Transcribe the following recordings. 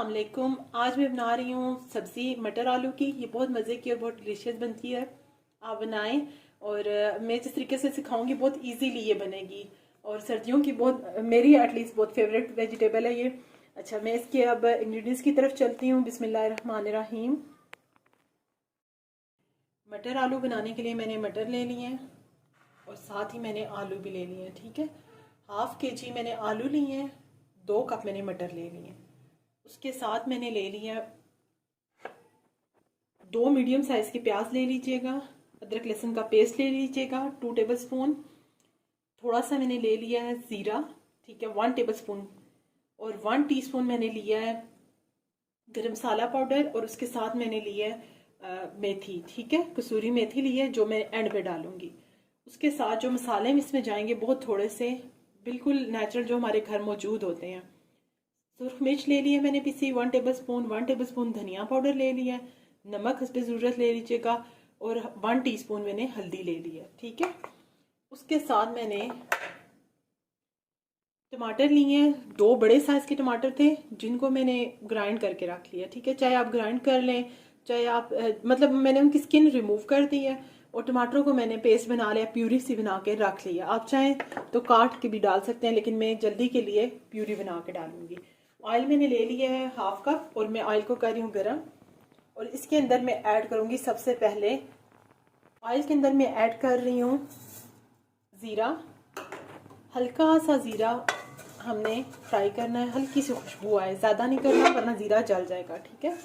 वालेकुम। आज मैं बना रही हूँ सब्ज़ी मटर आलू की। ये बहुत मज़े की और बहुत डिलीशियस बनती है। आप बनाएं और मैं जिस तरीके से सिखाऊंगी बहुत इजीली ये बनेगी और सर्दियों की बहुत मेरी एटलीस्ट बहुत फेवरेट वेजिटेबल है ये। अच्छा, मैं इसके अब इंग्रेडिएंट्स की तरफ चलती हूँ। बिस्मिल्लाहिर्रहमानिर्रहीम। मटर आलू बनाने के लिए मैंने मटर ले लिए हैं और साथ ही मैंने आलू भी ले लिए हैं। ठीक है, 1/2 kg मैंने आलू लिए हैं, 2 कप मैंने मटर ले लिए हैं। उसके साथ मैंने ले लिया 2 मीडियम साइज़ के प्याज ले लीजिएगा। अदरक लहसुन का पेस्ट ले लीजिएगा 2 टेबल स्पून। थोड़ा सा मैंने ले लिया है ज़ीरा, ठीक है, 1 टेबल स्पून। और 1 टीस्पून मैंने लिया है गरम मसाला पाउडर। और उसके साथ मैंने लिया है मेथी, ठीक है, कसूरी मेथी ली है जो मैं एंड पे डालूंगी। उसके साथ जो मसाले इसमें जाएंगे बहुत थोड़े से, बिल्कुल नेचुरल जो हमारे घर मौजूद होते हैं। सुरख मिर्च ले लिया मैंने PC 1 table spoon. 1 table spoon धनिया पाउडर ले लिया है। नमक हस्बे ज़रूरत ले लीजिएगा। और 1 टीस्पून मैंने हल्दी ले लिया, ठीक है। उसके साथ मैंने टमाटर लिए हैं, 2 बड़े साइज़ के टमाटर थे जिनको मैंने ग्राइंड करके रख लिया, ठीक है। चाहे आप ग्राइंड कर लें, चाहे आप मतलब मैंने उनकी स्किन रिमूव कर दी है और टमाटरों को मैंने पेस्ट बना लिया, प्यूरी सी बना के रख लिया। आप चाहें तो काट के भी डाल सकते हैं, लेकिन मैं जल्दी के लिए प्यूरी बना के डालूंगी। ऑयल मैंने ले लिया है 1/2 कप और मैं ऑयल को कर रही हूँ गर्म। और इसके अंदर मैं ऐड करूँगी सबसे पहले, ऑयल के अंदर मैं ऐड कर रही हूँ ज़ीरा। हल्का सा ज़ीरा हमने फ्राई करना है, हल्की सी खुशबू आए, ज़्यादा नहीं करना वरना ज़ीरा जल जाएगा, ठीक है।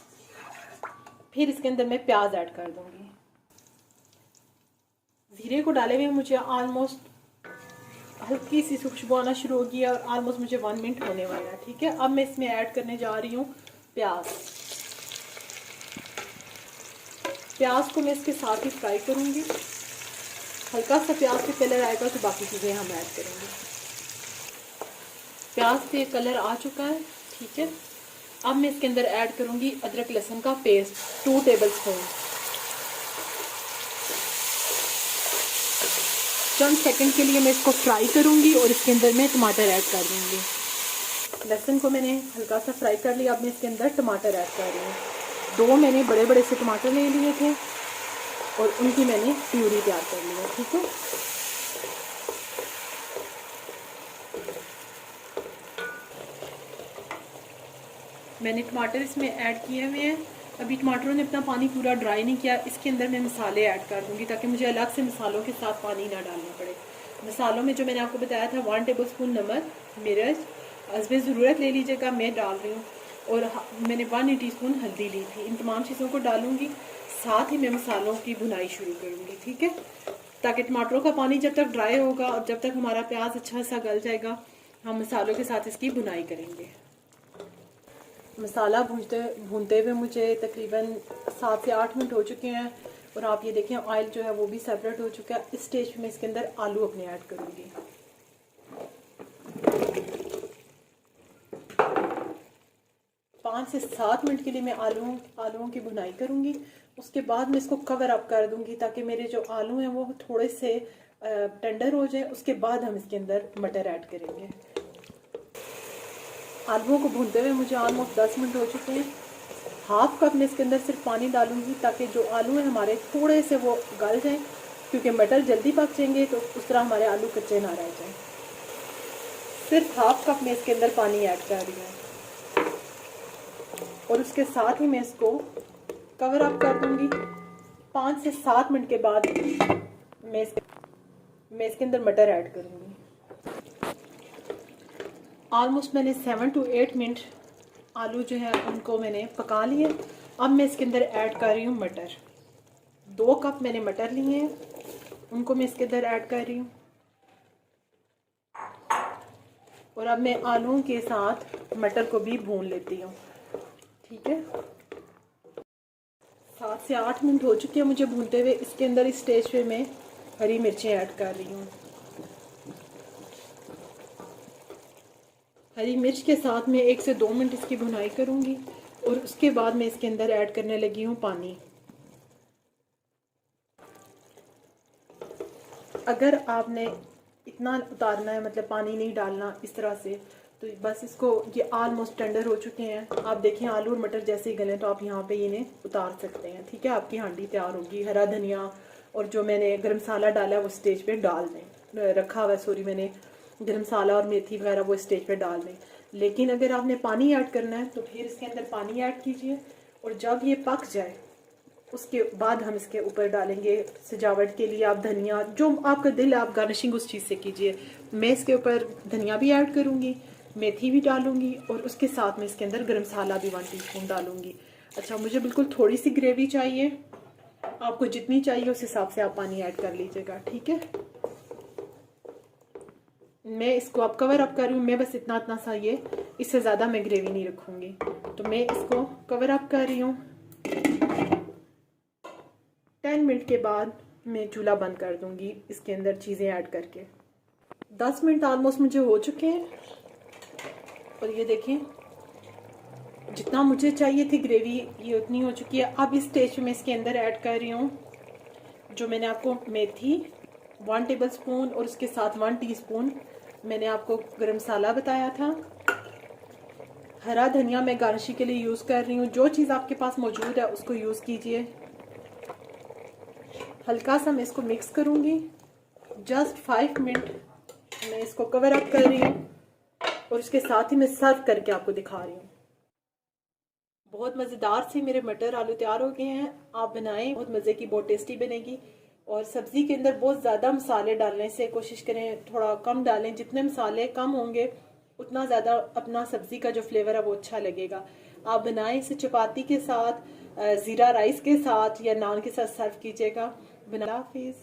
फिर इसके अंदर मैं प्याज ऐड कर दूँगी। ज़ीरे को डाले हुए मुझे ऑलमोस्ट हल्की सी खुशबू आना शुरू होगी और ऑलमोस्ट मुझे 1 मिनट होने वाला है, ठीक है। अब मैं इसमें ऐड करने जा रही हूँ प्याज। प्याज को मैं इसके साथ ही फ्राई करूँगी। हल्का सा प्याज पे कलर आएगा तो बाकी चीज़ें हम ऐड करेंगे। प्याज पे कलर आ चुका है, ठीक है। अब मैं इसके अंदर ऐड करूँगी अदरक लहसुन का पेस्ट 2 टेबल स्पून। चंद सेकंड के लिए मैं इसको फ्राई करूँगी और इसके अंदर मैं टमाटर ऐड कर दूँगी। लहसुन को मैंने हल्का सा फ्राई कर लिया। अब मैं इसके अंदर टमाटर ऐड कर रही हूँ। 2 मैंने बड़े बड़े से टमाटर ले लिए थे और उनकी मैंने प्यूरी तैयार कर ली है, ठीक है। मैंने टमाटर इसमें ऐड किए हुए हैं। अभी टमाटरों ने अपना पानी पूरा ड्राई नहीं किया। इसके अंदर मैं मसाले ऐड कर दूँगी ताकि मुझे अलग से मसालों के साथ पानी ना डालना पड़े। मसालों में जो मैंने आपको बताया था 1 टेबल स्पून नमक, मिर्च हस्बे ज़रूरत ले लीजिएगा, मैं डाल रही हूँ। और मैंने 1 टीस्पून हल्दी ली थी। इन तमाम चीज़ों को डालूँगी, साथ ही मैं मसालों की भुनाई शुरू करूँगी, ठीक है, ताकि टमाटरों का पानी जब तक ड्राई होगा और जब तक हमारा प्याज अच्छा सा गल जाएगा हम मसालों के साथ इसकी भुनाई करेंगे। मसाला भूनते हुए मुझे तकरीबन 7 से 8 मिनट हो चुके हैं और आप ये देखें ऑयल जो है वो भी सेपरेट हो चुका है। इस स्टेज पे मैं इसके अंदर आलू अपने ऐड करूँगी। 5 से 7 मिनट के लिए मैं आलूओं की भुनाई करूँगी। उसके बाद मैं इसको कवर अप कर दूँगी ताकि मेरे जो आलू हैं वो थोड़े से टेंडर हो जाए। उसके बाद हम इसके अंदर मटर ऐड करेंगे। आलूओं को भूनते हुए मुझे ऑलमोस्ट 10 मिनट हो चुके हैं। 1/2 कप मैं इसके अंदर सिर्फ पानी डालूंगी ताकि जो आलू हैं हमारे थोड़े से वो गल जाएं, क्योंकि मटर जल्दी पक जाएंगे तो उस तरह हमारे आलू कच्चे ना रह जाएं। सिर्फ 1/2 कप मैं इसके अंदर पानी ऐड कर रही हूँ और उसके साथ ही मैं इसको कवर अप कर दूंगी। 5 से 7 मिनट के बाद मैं इसके अंदर मटर ऐड करूँगी। ऑलमोस्ट मैंने 7 to 8 मिनट आलू जो है उनको मैंने पका लिए। अब मैं इसके अंदर ऐड कर रही हूँ मटर। 2 कप मैंने मटर लिए हैं, उनको मैं इसके अंदर ऐड कर रही हूँ। और अब मैं आलूओं के साथ मटर को भी भून लेती हूँ, ठीक है। 7 से 8 मिनट हो चुके हैं मुझे भूनते हुए। इसके अंदर इस स्टेज पे मैं हरी मिर्चें ऐड कर रही हूँ। हरी मिर्च के साथ मैं 1 से 2 मिनट इसकी भुनाई करूँगी और उसके बाद मैं इसके अंदर ऐड करने लगी हूँ पानी। अगर आपने इतना उतारना है, मतलब पानी नहीं डालना इस तरह से, तो बस इसको, ये ऑलमोस्ट टेंडर हो चुके हैं। आप देखें आलू और मटर जैसे ही गले तो आप यहाँ पे इन्हें उतार सकते हैं। ठीक है, आपकी हांडी तैयार होगी। हरा धनिया और जो मैंने गरम मसाला डाला है वो स्टेज पे डाल दें, रखा हुआ है, सॉरी, मैंने गरम मसाला और मेथी वगैरह वो स्टेज पे डाल दें। लेकिन अगर आपने पानी ऐड करना है तो फिर इसके अंदर पानी ऐड कीजिए, और जब ये पक जाए उसके बाद हम इसके ऊपर डालेंगे सजावट के लिए। आप धनिया, जो आपका दिल है, आप गार्निशिंग उस चीज़ से कीजिए। मैं इसके ऊपर धनिया भी ऐड करूँगी, मेथी भी डालूंगी, और उसके साथ में इसके अंदर गरम मसाला भी 1 टीस्पून डालूंगी। अच्छा, मुझे बिल्कुल थोड़ी सी ग्रेवी चाहिए, आपको जितनी चाहिए उस हिसाब से आप पानी ऐड कर लीजिएगा। ठीक है, मैं इसको अब कवर अप कर रही हूँ। मैं बस इतना इतना सा, ये इससे ज़्यादा मैं ग्रेवी नहीं रखूँगी, तो मैं इसको कवर अप कर रही हूँ। 10 मिनट के बाद मैं चूल्हा बंद कर दूँगी इसके अंदर चीज़ें ऐड करके। 10 मिनट ऑलमोस्ट मुझे हो चुके हैं, और ये देखें जितना मुझे चाहिए थी ग्रेवी ये उतनी हो चुकी है। अब इस स्टेज पे मैं इसके अंदर ऐड कर रही हूँ जो मैंने आपको मेथी 1 टेबल स्पून, और उसके साथ 1 टीस्पून मैंने आपको गरम मसाला बताया था। हरा धनिया मैं गार्निशिंग के लिए यूज़ कर रही हूँ। जो चीज़ आपके पास मौजूद है उसको यूज़ कीजिए। हल्का सा मैं इसको मिक्स करूँगी। जस्ट 5 मिनट मैं इसको कवर अप कर रही हूँ, और इसके साथ ही मैं सर्व करके आपको दिखा रही हूँ। बहुत मज़ेदार से मेरे मटर आलू तैयार हो गए हैं। आप बनाएं, बहुत मज़े की, बहुत टेस्टी बनेगी। और सब्ज़ी के अंदर बहुत ज़्यादा मसाले डालने से कोशिश करें थोड़ा कम डालें। जितने मसाले कम होंगे उतना ज़्यादा अपना सब्ज़ी का जो फ्लेवर है वो अच्छा लगेगा। आप बनाएं, इसे चपाती के साथ, ज़ीरा राइस के साथ या नान के साथ सर्व कीजिएगा। बना, हाफिज़।